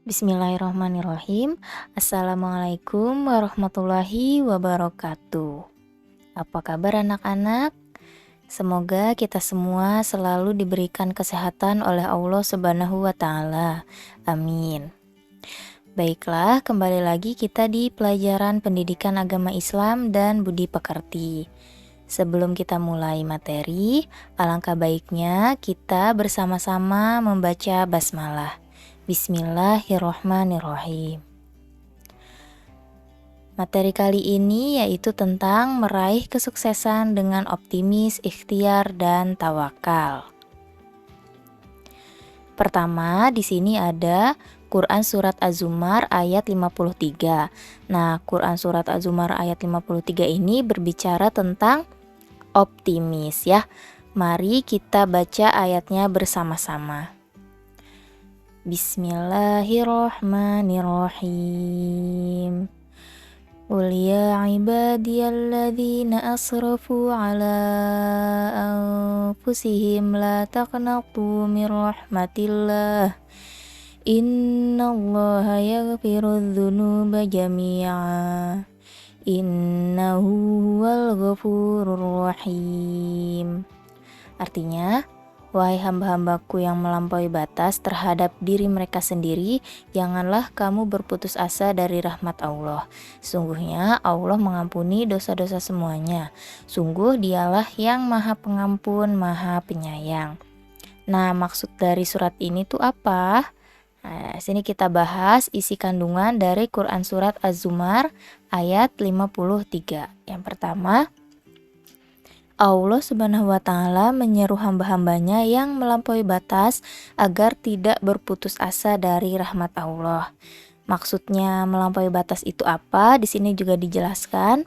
Bismillahirrahmanirrahim. Assalamualaikum warahmatullahi wabarakatuh. Apa kabar anak-anak? Semoga kita semua selalu diberikan kesehatan oleh Allah Subhanahu wa Ta'ala. Amin. Baiklah, kembali lagi kita di pelajaran pendidikan agama Islam dan budi pekerti. Sebelum kita mulai materi, alangkah baiknya kita bersama-sama membaca basmalah. Bismillahirrohmanirrohim. Materi kali ini yaitu tentang meraih kesuksesan dengan optimis, ikhtiar, dan tawakal. Pertama, di sini ada Quran Surat Az-Zumar ayat 53. Nah, Quran Surat Az-Zumar ayat 53 ini berbicara tentang optimis ya. Mari kita baca ayatnya bersama-sama. Bismillahirrahmanirrahim. Qul ya ibadiyalladzina asrafu ala anfusihim la taqnatu min rahmatillah. Innallaha yaghfirudz dzunuba jami'a. Innahu huwal ghafurur rahim. Artinya, wahai hamba-hambaku yang melampaui batas terhadap diri mereka sendiri, janganlah kamu berputus asa dari rahmat Allah. Sungguhnya Allah mengampuni dosa-dosa semuanya. Sungguh dialah yang maha pengampun, maha penyayang. Nah, maksud dari surat ini tuh apa? Nah, sini kita bahas isi kandungan dari Quran Surat Az-Zumar ayat 53. Yang pertama, Allah Subhanahu wa Ta'ala menyeru hamba-hambanya yang melampaui batas agar tidak berputus asa dari rahmat Allah. Maksudnya melampaui batas itu apa? Di sini juga dijelaskan.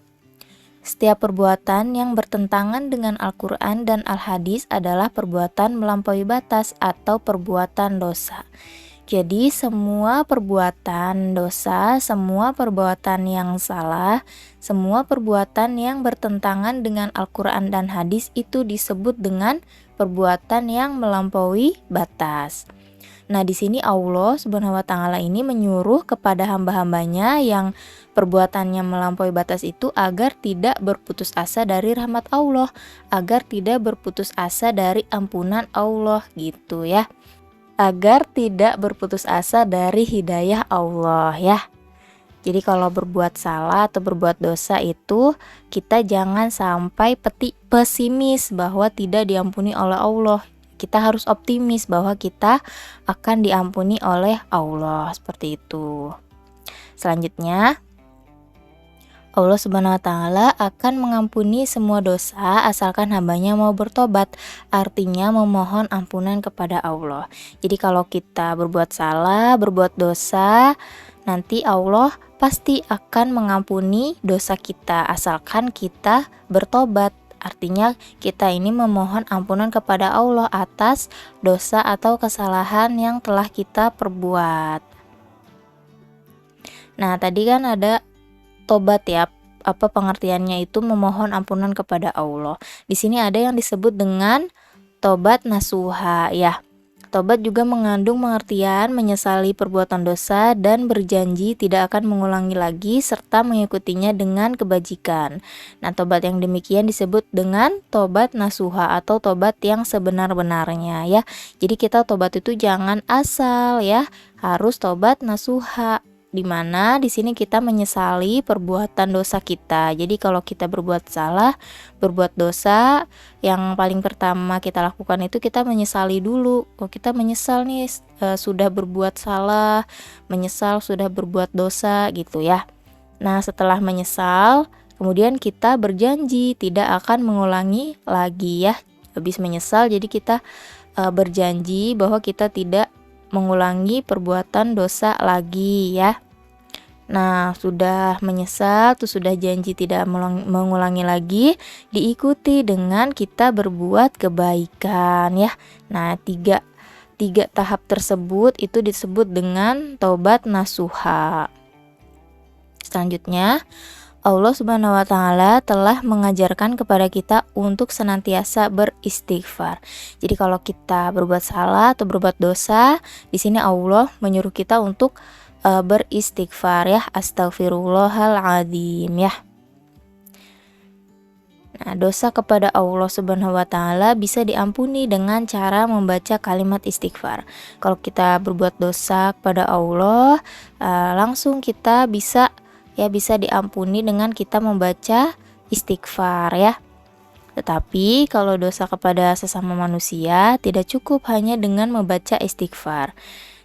Setiap perbuatan yang bertentangan dengan Al-Quran dan Al-Hadis adalah perbuatan melampaui batas atau perbuatan dosa. Jadi semua perbuatan dosa, semua perbuatan yang salah, semua perbuatan yang bertentangan dengan Al-Quran dan Hadis itu disebut dengan perbuatan yang melampaui batas. Nah, di sini Allah Subhanahu wa Ta'ala ini menyuruh kepada hamba-hambanya yang perbuatannya melampaui batas itu agar tidak berputus asa dari rahmat Allah, agar tidak berputus asa dari ampunan Allah gitu ya. Agar tidak berputus asa dari hidayah Allah ya. Jadi kalau berbuat salah atau berbuat dosa itu kita jangan sampai pesimis bahwa tidak diampuni oleh Allah. Kita harus optimis bahwa kita akan diampuni oleh Allah, seperti itu. Selanjutnya, Allah Subhanahu wa Ta'ala akan mengampuni semua dosa asalkan hambanya mau bertobat. Artinya memohon ampunan kepada Allah. Jadi kalau kita berbuat salah, berbuat dosa, nanti Allah pasti akan mengampuni dosa kita asalkan kita bertobat. Artinya kita ini memohon ampunan kepada Allah atas dosa atau kesalahan yang telah kita perbuat. Nah, tadi kan ada tobat ya, apa pengertiannya itu memohon ampunan kepada Allah. Di sini ada yang disebut dengan tobat nasuha ya. Tobat juga mengandung pengertian menyesali perbuatan dosa dan berjanji tidak akan mengulangi lagi serta mengikutinya dengan kebajikan. Nah, tobat yang demikian disebut dengan tobat nasuha atau tobat yang sebenar-benarnya ya. Jadi kita tobat itu jangan asal ya, harus tobat nasuha. Di mana di sini kita menyesali perbuatan dosa kita. Jadi kalau kita berbuat salah, berbuat dosa, yang paling pertama kita lakukan itu kita menyesali dulu. Kalau kita menyesal nih sudah berbuat salah, menyesal sudah berbuat dosa gitu ya. Nah, setelah menyesal, kemudian kita berjanji tidak akan mengulangi lagi ya. Habis menyesal jadi kita berjanji bahwa kita tidak mengulangi perbuatan dosa lagi ya. Nah, sudah menyesal, tuh sudah janji tidak mengulangi lagi, diikuti dengan kita berbuat kebaikan ya. Nah, tiga tahap tersebut itu disebut dengan tobat nasuha. Selanjutnya, Allah Subhanahu wa taala telah mengajarkan kepada kita untuk senantiasa beristighfar. Jadi kalau kita berbuat salah atau berbuat dosa, di sini Allah menyuruh kita untuk beristighfar ya, astagfirullahaladzim ya. Nah, dosa kepada Allah Subhanahu wa taala bisa diampuni dengan cara membaca kalimat istighfar. Kalau kita berbuat dosa kepada Allah, langsung kita bisa diampuni dengan kita membaca istighfar ya. Tetapi kalau dosa kepada sesama manusia tidak cukup hanya dengan membaca istighfar.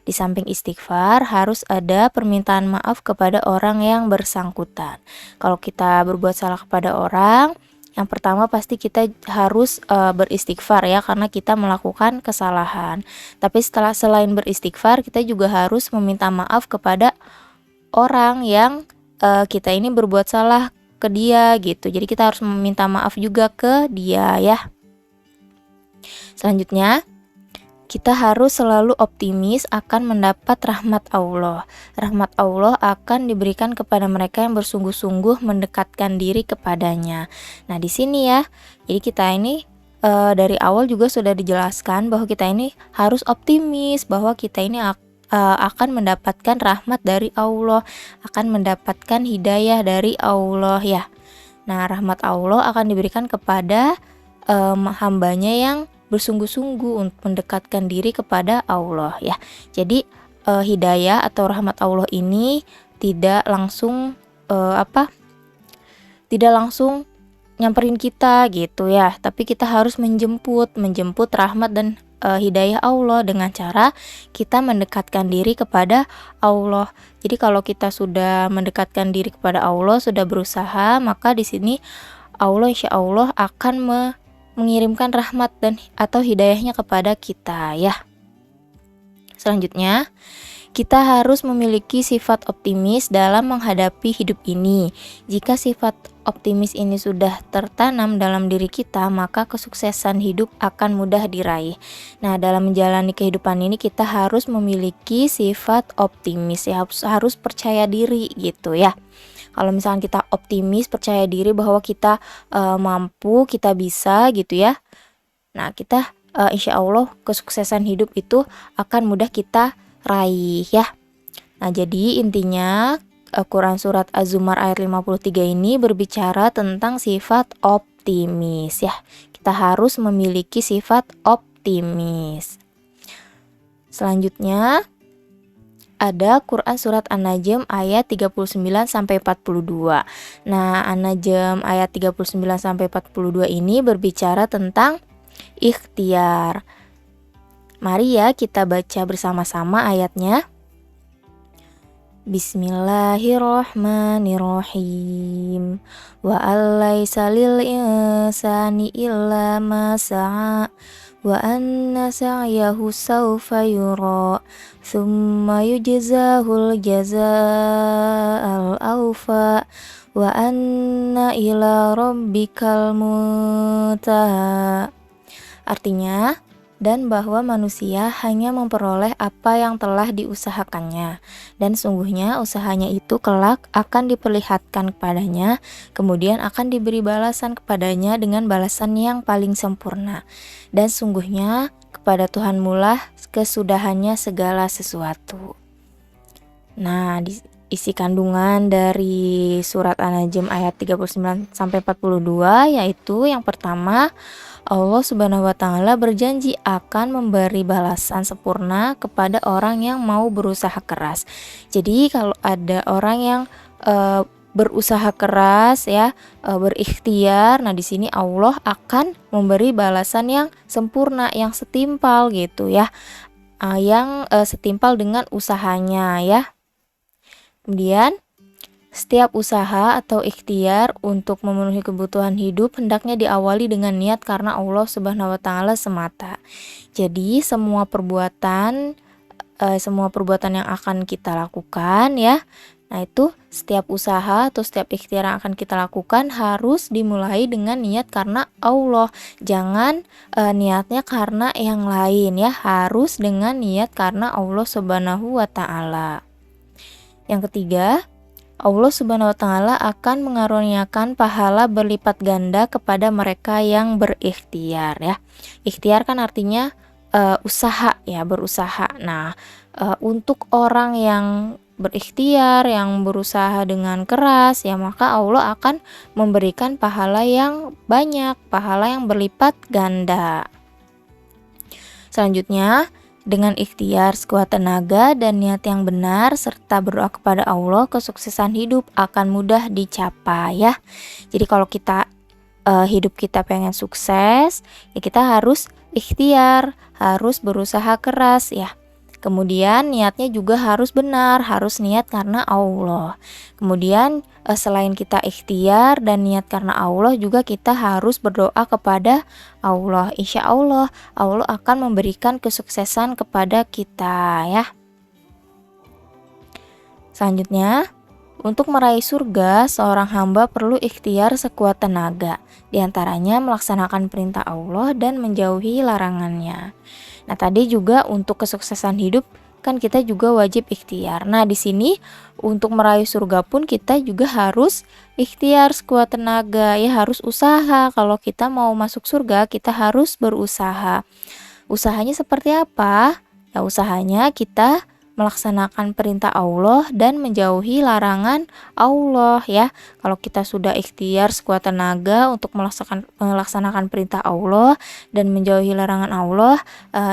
Di samping istighfar harus ada permintaan maaf kepada orang yang bersangkutan. Kalau kita berbuat salah kepada orang, yang pertama pasti kita harus beristighfar ya, karena kita melakukan kesalahan. Tapi selain beristighfar, kita juga harus meminta maaf kepada orang yang kita ini berbuat salah ke dia gitu. Jadi kita harus meminta maaf juga ke dia ya. Selanjutnya, kita harus selalu optimis akan mendapat rahmat Allah. Rahmat Allah akan diberikan kepada mereka yang bersungguh-sungguh mendekatkan diri kepadanya. Nah, di sini ya. Jadi kita ini dari awal juga sudah dijelaskan bahwa kita ini harus optimis bahwa kita ini akan mendapatkan rahmat dari Allah, akan mendapatkan hidayah dari Allah ya. Nah, rahmat Allah akan diberikan kepada hambanya yang bersungguh-sungguh untuk mendekatkan diri kepada Allah ya. Jadi hidayah atau rahmat Allah ini tidak langsung tidak langsung nyamperin kita gitu ya, tapi kita harus menjemput rahmat dan hidayah Allah dengan cara kita mendekatkan diri kepada Allah. Jadi kalau kita sudah mendekatkan diri kepada Allah, sudah berusaha, maka di sini Allah insya Allah akan mengirimkan rahmat dan atau hidayahnya kepada kita ya. Selanjutnya, kita harus memiliki sifat optimis dalam menghadapi hidup ini. Jika sifat optimis ini sudah tertanam dalam diri kita, maka kesuksesan hidup akan mudah diraih. Nah, dalam menjalani kehidupan ini kita harus memiliki sifat optimis ya, harus percaya diri gitu ya. Kalau misalnya kita optimis, percaya diri bahwa kita mampu, kita bisa gitu ya. Nah, kita insya Allah kesuksesan hidup itu akan mudah kita raih ya. Nah, jadi intinya Quran surat Az-Zumar ayat 53 ini berbicara tentang sifat optimis ya. Kita harus memiliki sifat optimis. Selanjutnya ada Quran surat An-Najm ayat 39 sampai 42. Nah, An-Najm ayat 39 sampai 42 ini berbicara tentang ikhtiar. Mari ya kita baca bersama-sama ayatnya. Bismillahirrahmanirrahim. Wa allaisa lil insani illa ma sa'a wa anna sa'yahu sawfa yura thumma yujzahul jazaa'al awfa wa anna ila rabbikal muntaha. Artinya, dan bahwa manusia hanya memperoleh apa yang telah diusahakannya, dan sungguhnya usahanya itu kelak akan diperlihatkan kepadanya, kemudian akan diberi balasan kepadanya dengan balasan yang paling sempurna, dan sungguhnya kepada Tuhanmu lah kesudahannya segala sesuatu. Nah, isi kandungan dari surat An-Najm ayat 39 sampai 42 yaitu yang pertama, Allah Subhanahu wa taala berjanji akan memberi balasan sempurna kepada orang yang mau berusaha keras. Jadi kalau ada orang yang berusaha keras ya, berikhtiar, nah di sini Allah akan memberi balasan yang sempurna, yang setimpal gitu ya. Yang setimpal dengan usahanya ya. Kemudian setiap usaha atau ikhtiar untuk memenuhi kebutuhan hidup hendaknya diawali dengan niat karena Allah Subhanahu wa taala semata. Jadi semua perbuatan yang akan kita lakukan ya. Nah, itu setiap usaha atau setiap ikhtiar yang akan kita lakukan harus dimulai dengan niat karena Allah. Jangan niatnya karena yang lain ya, harus dengan niat karena Allah Subhanahu wa taala. Yang ketiga, Allah Subhanahu wa taala akan mengaruniakan pahala berlipat ganda kepada mereka yang berikhtiar ya. Ikhtiar kan artinya usaha ya, berusaha. Nah, untuk orang yang berikhtiar, yang berusaha dengan keras ya, maka Allah akan memberikan pahala yang banyak, pahala yang berlipat ganda. Selanjutnya, dengan ikhtiar sekuat tenaga dan niat yang benar serta berdoa kepada Allah, kesuksesan hidup akan mudah dicapai ya. Jadi kalau kita hidup kita pengen sukses, ya kita harus ikhtiar, harus berusaha keras ya. Kemudian niatnya juga harus benar, harus niat karena Allah. Kemudian selain kita ikhtiar dan niat karena Allah, juga kita harus berdoa kepada Allah. Insya Allah, Allah akan memberikan kesuksesan kepada kita ya. Selanjutnya, untuk meraih surga, seorang hamba perlu ikhtiar sekuat tenaga, diantaranya melaksanakan perintah Allah dan menjauhi larangannya. Nah, tadi juga untuk kesuksesan hidup kan kita juga wajib ikhtiar. Nah, di sini untuk meraih surga pun kita juga harus ikhtiar sekuat tenaga, ya harus usaha. Kalau kita mau masuk surga, kita harus berusaha. Usahanya seperti apa? Ya, usahanya kita melaksanakan perintah Allah dan menjauhi larangan Allah ya. Kalau kita sudah ikhtiar sekuat tenaga untuk melaksanakan perintah Allah dan menjauhi larangan Allah,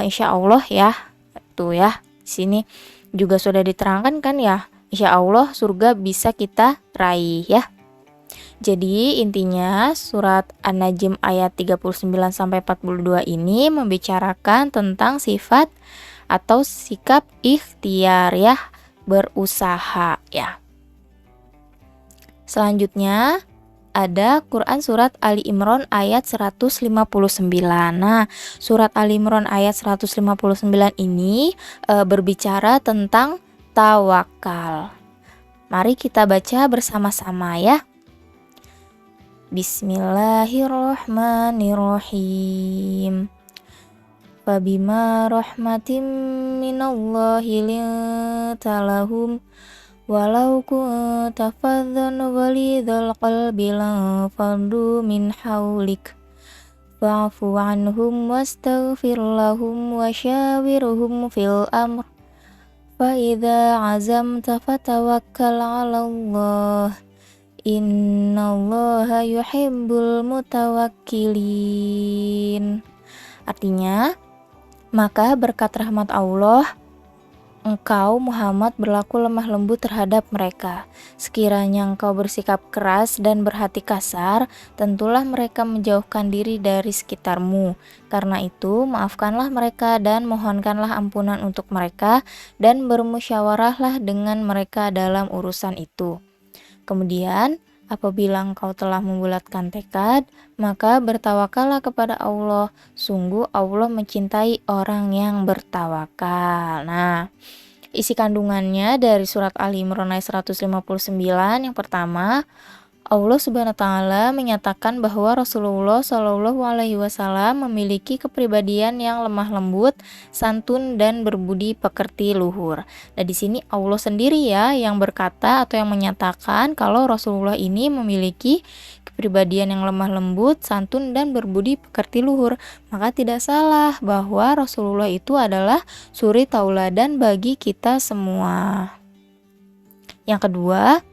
insya Allah ya, tuh ya, di sini juga sudah diterangkan kan ya, insya Allah surga bisa kita raih ya. Jadi intinya surat An-Najm ayat 39-42 ini membicarakan tentang sifat atau sikap ikhtiar ya, berusaha ya. Selanjutnya ada Quran surat Ali Imran ayat 159. Nah, surat Ali Imran ayat 159 ini berbicara tentang tawakal. Mari kita baca bersama-sama ya. Bismillahirrahmanirrahim. Fabima rahmatim minallahi linta lahum walau kunta faddan ghalidhal qalbi lanfaddu min hawlik fa'fu anhum wastaghfir lahum wasyawirhum fil amr fa idza azamta fatawakkal 'alallah innallaha yuhibbul mutawakkilin. Artinya, maka berkat rahmat Allah, engkau Muhammad berlaku lemah lembut terhadap mereka. Sekiranya engkau bersikap keras dan berhati kasar, tentulah mereka menjauhkan diri dari sekitarmu. Karena itu, maafkanlah mereka dan mohonkanlah ampunan untuk mereka dan bermusyawarahlah dengan mereka dalam urusan itu. Kemudian, apabila engkau telah membulatkan tekad, maka bertawakallah kepada Allah. Sungguh Allah mencintai orang yang bertawakal. Nah, isi kandungannya dari surat Ali Imran ayat 159 yang pertama, Allah Subhanahu wa taala menyatakan bahwa Rasulullah Shallallahu alaihi wasallam memiliki kepribadian yang lemah lembut, santun dan berbudi pekerti luhur. Nah, di sini Allah sendiri ya yang berkata atau yang menyatakan kalau Rasulullah ini memiliki kepribadian yang lemah lembut, santun dan berbudi pekerti luhur. Maka tidak salah bahwa Rasulullah itu adalah suri tauladan bagi kita semua. Yang kedua,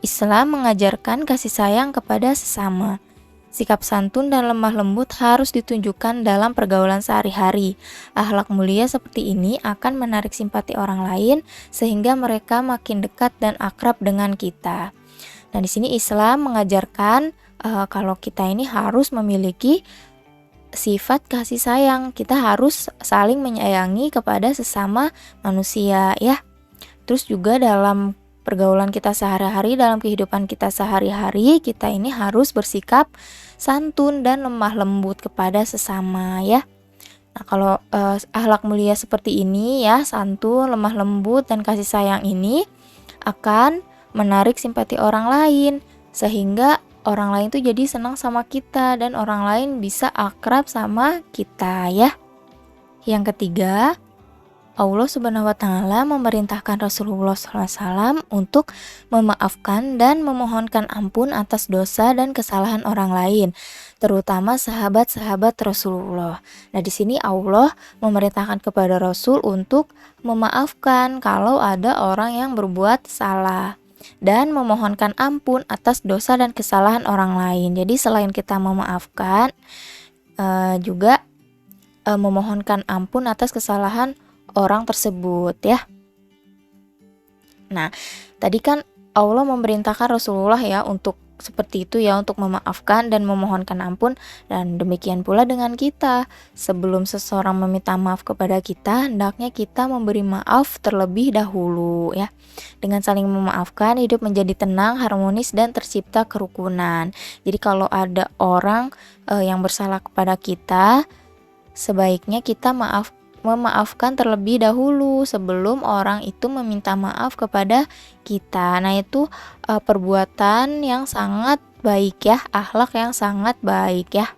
Islam mengajarkan kasih sayang kepada sesama. Sikap santun dan lemah lembut harus ditunjukkan dalam pergaulan sehari-hari. Akhlak mulia seperti ini akan menarik simpati orang lain sehingga mereka makin dekat dan akrab dengan kita. Nah, di sini Islam mengajarkan kalau kita ini harus memiliki sifat kasih sayang. Kita harus saling menyayangi kepada sesama manusia ya. Terus juga dalam pergaulan kita sehari-hari, dalam kehidupan kita sehari-hari, kita ini harus bersikap santun dan lemah lembut kepada sesama ya. Nah, kalau akhlak mulia seperti ini ya, santun, lemah lembut dan kasih sayang ini akan menarik simpati orang lain sehingga orang lain tuh jadi senang sama kita dan orang lain bisa akrab sama kita ya. Yang ketiga, Allah Subhanahu wa Ta'ala memerintahkan Rasulullah SAW untuk memaafkan dan memohonkan ampun atas dosa dan kesalahan orang lain, terutama sahabat-sahabat Rasulullah. Nah, di sini Allah memerintahkan kepada Rasul untuk memaafkan kalau ada orang yang berbuat salah dan memohonkan ampun atas dosa dan kesalahan orang lain. Jadi selain kita memaafkan, juga memohonkan ampun atas kesalahan orang tersebut ya. Nah, tadi kan Allah memerintahkan Rasulullah ya untuk seperti itu ya, untuk memaafkan dan memohonkan ampun, dan demikian pula dengan kita. Sebelum seseorang meminta maaf kepada kita, hendaknya kita memberi maaf terlebih dahulu ya. Dengan saling memaafkan, hidup menjadi tenang, harmonis, dan tercipta kerukunan. Jadi kalau ada orang yang bersalah kepada kita, sebaiknya kita memaafkan terlebih dahulu sebelum orang itu meminta maaf kepada kita. Nah, itu perbuatan yang sangat baik ya, akhlak yang sangat baik ya.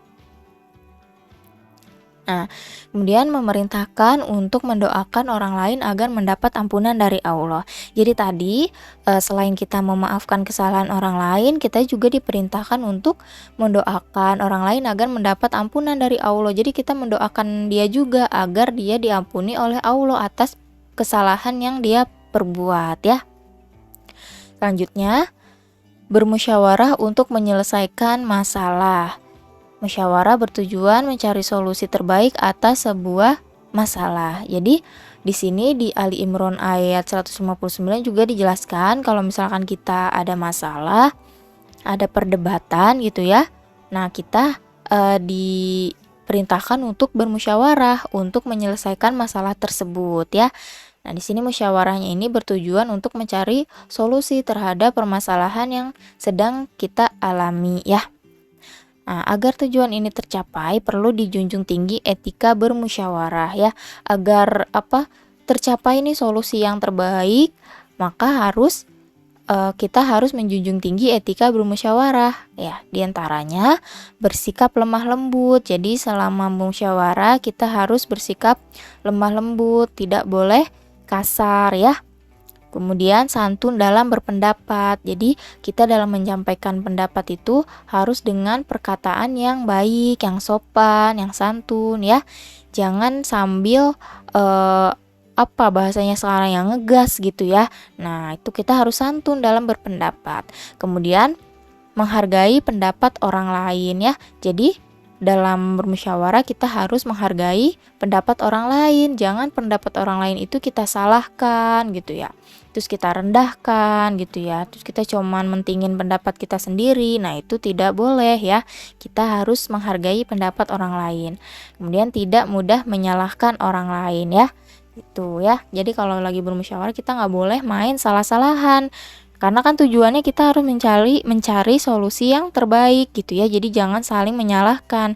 Nah, kemudian memerintahkan untuk mendoakan orang lain agar mendapat ampunan dari Allah. Jadi tadi selain kita memaafkan kesalahan orang lain, kita juga diperintahkan untuk mendoakan orang lain agar mendapat ampunan dari Allah. Jadi kita mendoakan dia juga agar dia diampuni oleh Allah atas kesalahan yang dia perbuat ya. Selanjutnya, bermusyawarah untuk menyelesaikan masalah. Musyawarah bertujuan mencari solusi terbaik atas sebuah masalah. Jadi di sini di Ali Imran ayat 159 juga dijelaskan kalau misalkan kita ada masalah, ada perdebatan gitu ya. Nah, kita diperintahkan untuk bermusyawarah untuk menyelesaikan masalah tersebut ya. Nah, di sini musyawarahnya ini bertujuan untuk mencari solusi terhadap permasalahan yang sedang kita alami ya. Nah, agar tujuan ini tercapai perlu dijunjung tinggi etika bermusyawarah ya. Agar tercapai nih solusi yang terbaik, maka kita harus menjunjung tinggi etika bermusyawarah ya. Di antaranya bersikap lemah lembut. Jadi selama musyawarah kita harus bersikap lemah lembut, tidak boleh kasar ya. Kemudian santun dalam berpendapat. Jadi kita dalam menyampaikan pendapat itu harus dengan perkataan yang baik, yang sopan, yang santun ya. Jangan sambil bahasanya sekarang yang ngegas gitu ya. Nah, itu kita harus santun dalam berpendapat. Kemudian menghargai pendapat orang lain ya. Jadi dalam bermusyawarah kita harus menghargai pendapat orang lain. Jangan pendapat orang lain itu kita salahkan gitu ya, terus kita rendahkan gitu ya, terus kita cuman mentingin pendapat kita sendiri. Nah, itu tidak boleh ya. Kita harus menghargai pendapat orang lain. Kemudian tidak mudah menyalahkan orang lain ya, itu ya. Jadi kalau lagi bermusyawarah kita nggak boleh main salah-salahan, karena kan tujuannya kita harus mencari solusi yang terbaik gitu ya. Jadi jangan saling menyalahkan,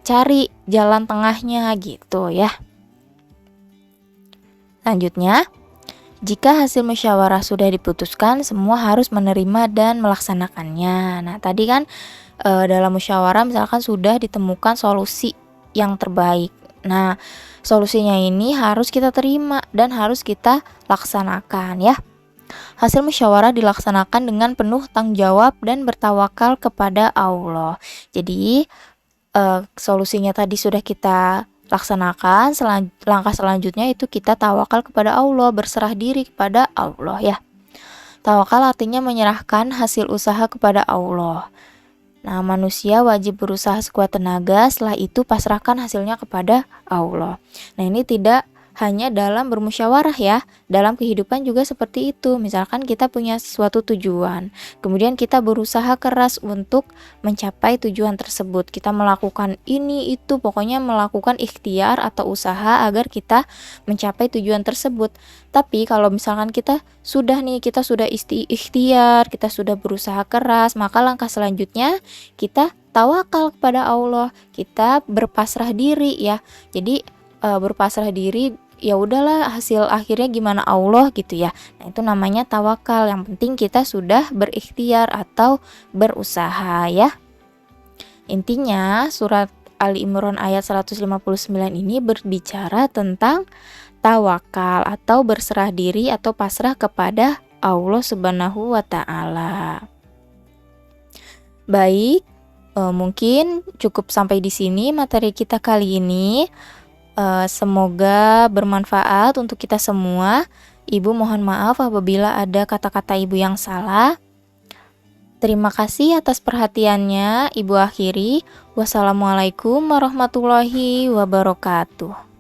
cari jalan tengahnya gitu ya. Selanjutnya, jika hasil musyawarah sudah diputuskan, semua harus menerima dan melaksanakannya. Nah, tadi kan dalam musyawarah misalkan sudah ditemukan solusi yang terbaik. Nah, solusinya ini harus kita terima dan harus kita laksanakan ya. Hasil musyawarah dilaksanakan dengan penuh tanggung jawab dan bertawakal kepada Allah. Jadi solusinya tadi sudah kita laksanakan, langkah selanjutnya itu kita tawakal kepada Allah, berserah diri kepada Allah ya. Tawakal artinya menyerahkan hasil usaha kepada Allah. Nah, manusia wajib berusaha sekuat tenaga, setelah itu pasrahkan hasilnya kepada Allah. Nah, ini tidak hanya dalam bermusyawarah ya, dalam kehidupan juga seperti itu. Misalkan kita punya suatu tujuan, kemudian kita berusaha keras untuk mencapai tujuan tersebut. Kita melakukan ini itu, pokoknya melakukan ikhtiar atau usaha agar kita mencapai tujuan tersebut. Tapi kalau misalkan kita sudah ikhtiar, kita sudah berusaha keras, maka langkah selanjutnya kita tawakal kepada Allah, kita berpasrah diri ya. Jadi berpasrah diri, ya udahlah hasil akhirnya gimana Allah gitu ya. Nah, itu namanya tawakal. Yang penting kita sudah berikhtiar atau berusaha ya. Intinya surat Ali Imran ayat 159 ini berbicara tentang tawakal atau berserah diri atau pasrah kepada Allah Subhanahu wa taala. Baik, mungkin cukup sampai di sini materi kita kali ini. Semoga bermanfaat untuk kita semua. Ibu mohon maaf apabila ada kata-kata ibu yang salah. Terima kasih atas perhatiannya. Ibu akhiri. Wassalamualaikum warahmatullahi wabarakatuh.